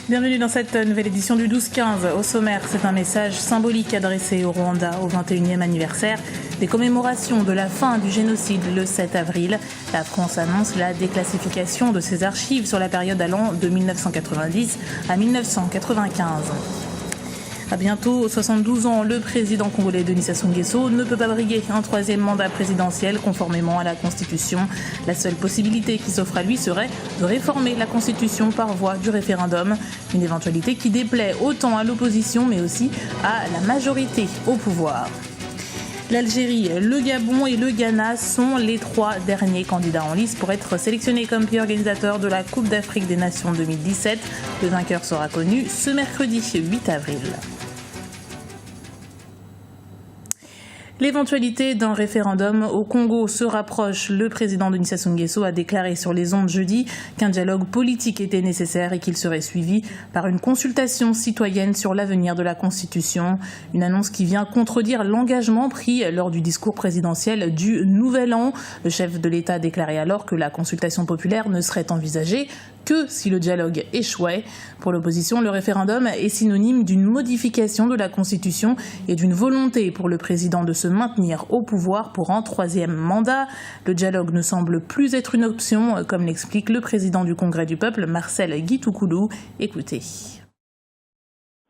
Bienvenue dans cette nouvelle édition du 12-15. Au sommaire, c'est un message symbolique adressé au Rwanda au 21e anniversaire des commémorations de la fin du génocide le 7 avril. La France annonce la déclassification de ses archives sur la période allant de 1990 à 1995. À bientôt 72 ans, le président congolais Denis Sassou Nguesso ne peut pas briguer un troisième mandat présidentiel conformément à la Constitution. La seule possibilité qui s'offre à lui serait de réformer la Constitution par voie du référendum. Une éventualité qui déplaît autant à l'opposition mais aussi à la majorité au pouvoir. L'Algérie, le Gabon et le Ghana sont les trois derniers candidats en lice pour être sélectionnés comme pays organisateurs de la Coupe d'Afrique des Nations 2017. Le vainqueur sera connu ce mercredi 8 avril. L'éventualité d'un référendum au Congo se rapproche. Le président Denis Sassou Nguesso a déclaré sur les ondes jeudi qu'un dialogue politique était nécessaire et qu'il serait suivi par une consultation citoyenne sur l'avenir de la Constitution. Une annonce qui vient contredire l'engagement pris lors du discours présidentiel du Nouvel An. Le chef de l'État déclarait alors que la consultation populaire ne serait envisagée que si le dialogue échouait. Pour l'opposition, le référendum est synonyme d'une modification de la Constitution et d'une volonté pour le président de se maintenir au pouvoir pour un troisième mandat. Le dialogue ne semble plus être une option, comme l'explique le président du Congrès du Peuple, Marcel Guitoukulu. Écoutez.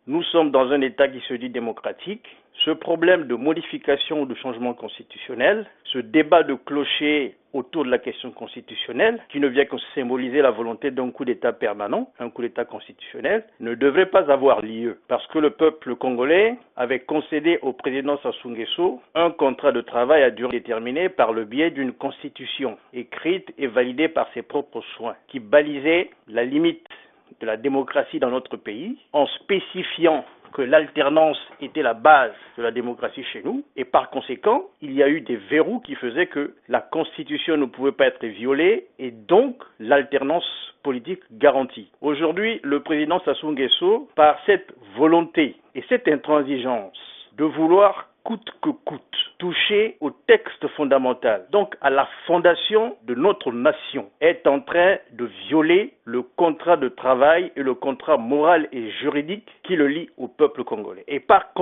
Nous sommes dans un État qui se dit démocratique. Ce problème de modification ou de changement constitutionnel, ce débat de clocher autour de la question constitutionnelle, qui ne vient que symboliser la volonté d'un coup d'État permanent, un coup d'État constitutionnel, ne devrait pas avoir lieu. Parce que le peuple congolais avait concédé au président Sassou Nguesso un contrat de travail à durée déterminée par le biais d'une constitution écrite et validée par ses propres soins, qui balisait la limite de la démocratie dans notre pays, en spécifiant que l'alternance était la base de la démocratie chez nous, et par conséquent, il y a eu des verrous qui faisaient que la Constitution ne pouvait pas être violée, et donc l'alternance politique garantie. Aujourd'hui, le président Sassou Nguesso, par cette volonté et cette intransigeance de vouloir coûte que coûte, toucher au texte fondamental, donc à la fondation de notre nation, est en train de violer le contrat de travail et le contrat moral et juridique qui le lie au peuple congolais. Et par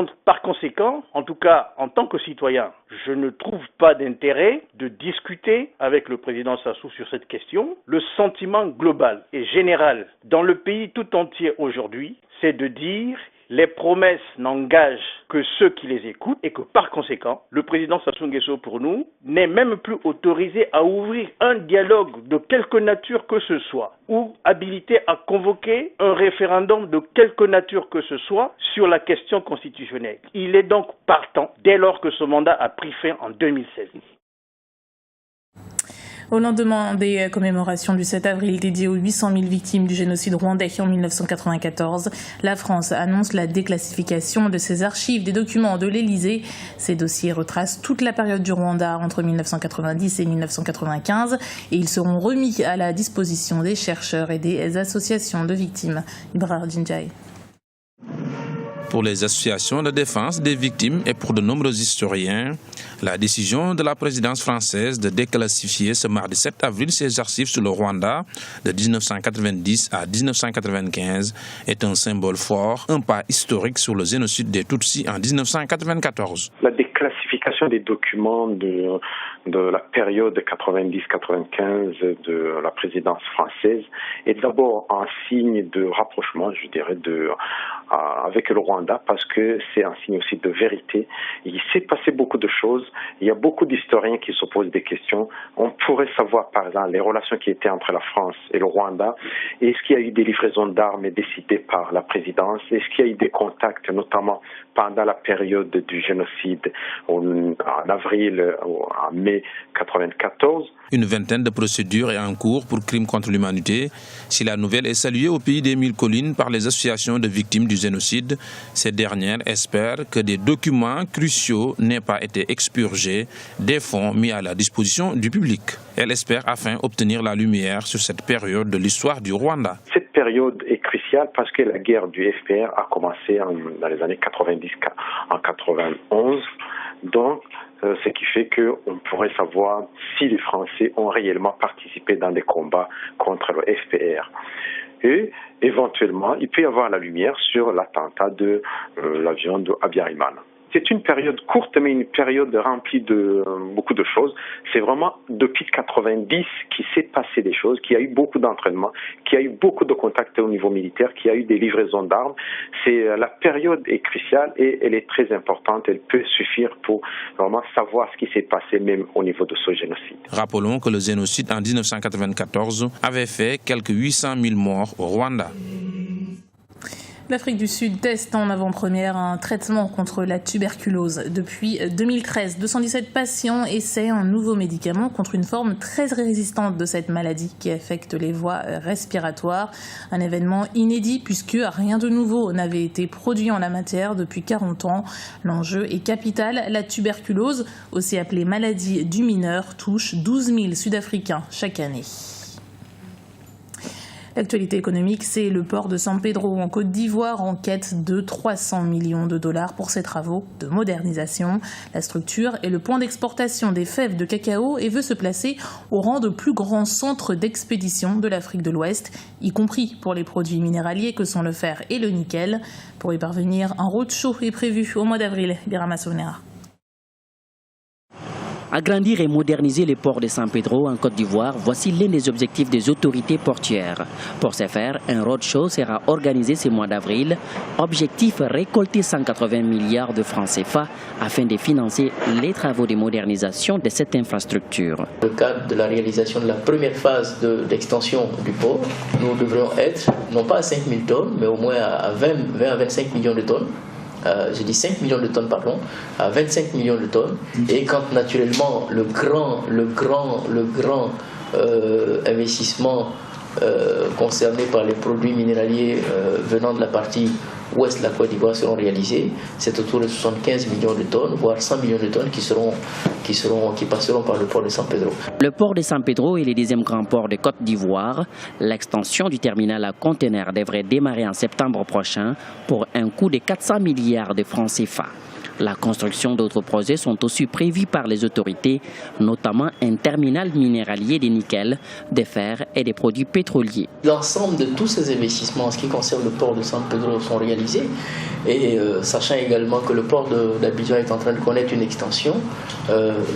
conséquent, en tout cas en tant que citoyen, je ne trouve pas d'intérêt de discuter avec le président Sassou sur cette question. Le sentiment global et général dans le pays tout entier aujourd'hui, c'est de dire les promesses n'engagent que ceux qui les écoutent et que par conséquent, le président Sassou Nguesso pour nous n'est même plus autorisé à ouvrir un dialogue de quelque nature que ce soit ou habilité à convoquer un référendum de quelque nature que ce soit sur la question constitutionnelle. Il est donc partant dès lors que ce mandat a pris fin en 2016. Au lendemain des commémorations du 7 avril dédiées aux 800 000 victimes du génocide rwandais en 1994, la France annonce la déclassification de ses archives des documents de l'Élysée. Ces dossiers retracent toute la période du Rwanda entre 1990 et 1995 et ils seront remis à la disposition des chercheurs et des associations de victimes. Ibrahim Djindjaï. Pour les associations de défense des victimes et pour de nombreux historiens, la décision de la présidence française de déclassifier ce mardi 7 avril ses archives sur le Rwanda de 1990 à 1995 est un symbole fort, un pas historique sur le génocide des Tutsis en 1994. La déclassification des documents de la période 90-95 de la présidence française est d'abord un signe de rapprochement, je dirais, avec le Rwanda, parce que c'est un signe aussi de vérité. Il s'est passé beaucoup de choses. Il y a beaucoup d'historiens qui se posent des questions. On pourrait savoir, par exemple, les relations qui étaient entre la France et le Rwanda. Est-ce qu'il y a eu des livraisons d'armes décidées par la présidence? Est-ce qu'il y a eu des contacts, notamment pendant la période du génocide en avril, en mai 94? Une vingtaine de procédures est en cours pour crimes contre l'humanité. Si la nouvelle est saluée au pays des mille collines par les associations de victimes du génocide, ces dernières espèrent que des documents cruciaux n'aient pas été expurgés, des fonds mis à la disposition du public. Elles espèrent afin obtenir la lumière sur cette période de l'histoire du Rwanda. Cette période est cruciale parce que la guerre du FPR a commencé dans les années 90, en 91. Donc, ce qui fait qu'on pourrait savoir si les Français ont réellement participé dans des combats contre le FPR. et éventuellement, il peut y avoir la lumière sur l'attentat de l'avion de Abiyarimana. C'est une période courte, mais une période remplie de beaucoup de choses. C'est vraiment depuis 90 qu'il s'est passé des choses, qu'il y a eu beaucoup d'entraînement, qu'il y a eu beaucoup de contacts au niveau militaire, qu'il y a eu des livraisons d'armes. La période est cruciale et elle est très importante. Elle peut suffire pour vraiment savoir ce qui s'est passé même au niveau de ce génocide. Rappelons que le génocide en 1994 avait fait quelques 800 000 morts au Rwanda. L'Afrique du Sud teste en avant-première un traitement contre la tuberculose. Depuis 2013, 217 patients essaient un nouveau médicament contre une forme très résistante de cette maladie qui affecte les voies respiratoires. Un événement inédit puisque rien de nouveau n'avait été produit en la matière depuis 40 ans. L'enjeu est capital. La tuberculose, aussi appelée maladie du mineur, touche 12 000 Sud-Africains chaque année. L'actualité économique, c'est le port de San Pedro en Côte d'Ivoire en quête de 300 millions de dollars pour ses travaux de modernisation. La structure est le point d'exportation des fèves de cacao et veut se placer au rang de plus grand centre d'expédition de l'Afrique de l'Ouest, y compris pour les produits minéraliers que sont le fer et le nickel. Pour y parvenir, un roadshow est prévu au mois d'avril. Birama Sounera. Agrandir et moderniser les ports de San Pedro en Côte d'Ivoire, voici l'un des objectifs des autorités portuaires. Pour ce faire, un roadshow sera organisé ce mois d'avril. Objectif, récolter 180 milliards de francs CFA afin de financer les travaux de modernisation de cette infrastructure. Dans le cadre de la réalisation de la première phase d'extension du port, nous devrions être non pas à 5 000 tonnes, mais au moins à 20 à 25 millions de tonnes. Je dis 5 millions de tonnes, pardon, à 25 millions de tonnes. Et quand naturellement le grand investissement concerné par les produits minéraliers venant de la partie ouest de la Côte d'Ivoire seront réalisés, c'est autour de 75 millions de tonnes, voire 100 millions de tonnes qui passeront par le port de San Pedro. Le port de San Pedro est le deuxième grand port de Côte d'Ivoire. L'extension du terminal à conteneurs devrait démarrer en septembre prochain pour un coût de 400 milliards de francs CFA. La construction d'autres projets sont aussi prévus par les autorités, notamment un terminal minéralier de nickel, de fer et des produits pétroliers. L'ensemble de tous ces investissements en ce qui concerne le port de San Pedro sont réalisés et sachant également que le port d'Abidjan est en train de connaître une extension,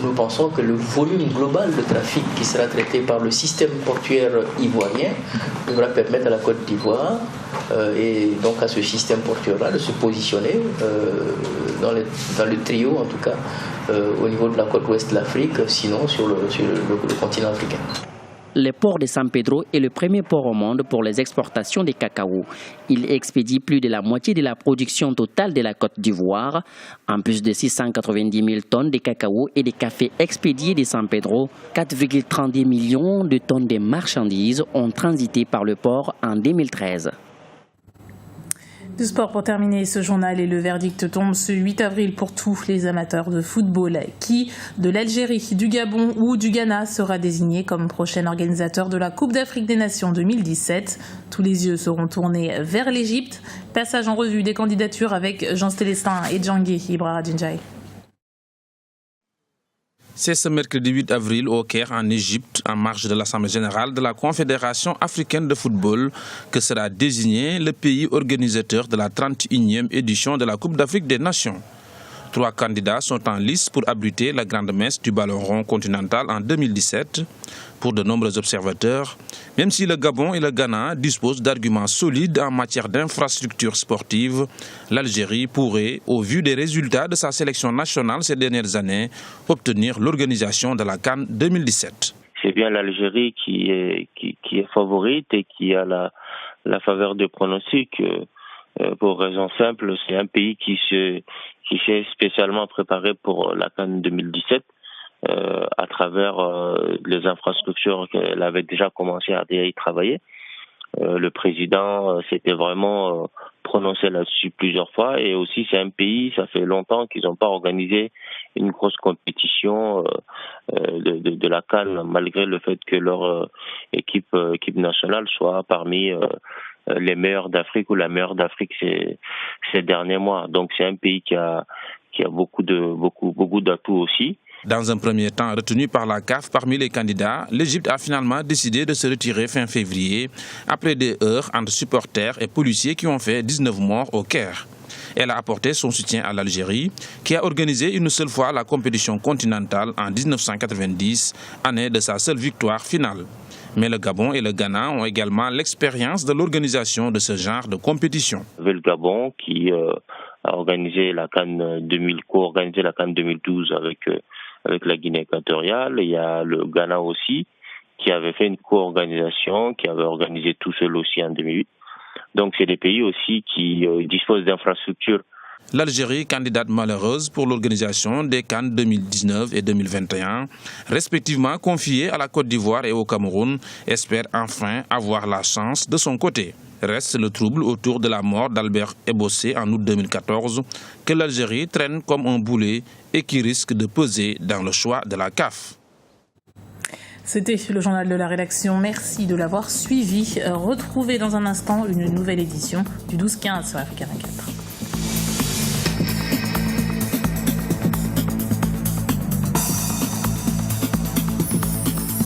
nous pensons que le volume global de trafic qui sera traité par le système portuaire ivoirien devra permettre à la Côte d'Ivoire et donc à ce système portuaire-là de se positionner dans le trio, en tout cas, au niveau de la côte ouest de l'Afrique, sinon sur le continent africain. Le port de San Pedro est le premier port au monde pour les exportations de cacao. Il expédie plus de la moitié de la production totale de la Côte d'Ivoire. En plus de 690 000 tonnes de cacao et de café expédiés de San Pedro, 4,32 millions de tonnes de marchandises ont transité par le port en 2013. Du sport pour terminer ce journal et le verdict tombe ce 8 avril pour tous les amateurs de football. Qui de l'Algérie, du Gabon ou du Ghana sera désigné comme prochain organisateur de la Coupe d'Afrique des Nations 2017. Tous les yeux seront tournés vers l'Égypte. Passage en revue des candidatures avec Jean Célestin et Djangui Ibrahima Djindjaï. C'est ce mercredi 8 avril au Caire, en Égypte, en marge de l'Assemblée générale de la Confédération africaine de football, que sera désigné le pays organisateur de la 31e édition de la Coupe d'Afrique des Nations. 3 candidats sont en lice pour abriter la grande messe du ballon rond continental en 2017. Pour de nombreux observateurs, même si le Gabon et le Ghana disposent d'arguments solides en matière d'infrastructures sportives, l'Algérie pourrait, au vu des résultats de sa sélection nationale ces dernières années, obtenir l'organisation de la CAN 2017. C'est bien l'Algérie qui est favorite et qui a la faveur de pronostic. Pour raison simple, c'est un pays qui s'est spécialement préparé pour la CAN 2017. À travers les infrastructures qu'elle avait déjà commencé à y travailler. Le président s'était vraiment prononcé là-dessus plusieurs fois et aussi c'est un pays, ça fait longtemps qu'ils n'ont pas organisé une grosse compétition de la CAN malgré le fait que leur équipe nationale soit parmi les meilleurs d'Afrique ou la meilleure d'Afrique ces derniers mois. Donc c'est un pays qui a beaucoup d'atouts aussi. Dans un premier temps retenu par la CAF parmi les candidats, l'Égypte a finalement décidé de se retirer fin février après des heurts entre supporters et policiers qui ont fait 19 morts au Caire. Elle a apporté son soutien à l'Algérie, qui a organisé une seule fois la compétition continentale en 1990, année de sa seule victoire finale. Mais le Gabon et le Ghana ont également l'expérience de l'organisation de ce genre de compétition. Le Gabon qui a organisé la CAN 2012 avec la Guinée équatoriale. Il y a le Ghana aussi qui avait fait une co-organisation, qui avait organisé tout seul aussi en 2008. Donc c'est des pays aussi qui disposent d'infrastructures. L'Algérie, candidate malheureuse pour l'organisation des CAN 2019 et 2021, respectivement confiées à la Côte d'Ivoire et au Cameroun, espère enfin avoir la chance de son côté. Reste le trouble autour de la mort d'Albert Ebossé en août 2014, que l'Algérie traîne comme un boulet et qui risque de peser dans le choix de la CAF. C'était le journal de la rédaction. Merci de l'avoir suivi. Retrouvez dans un instant une nouvelle édition du 12-15 sur Africa 24.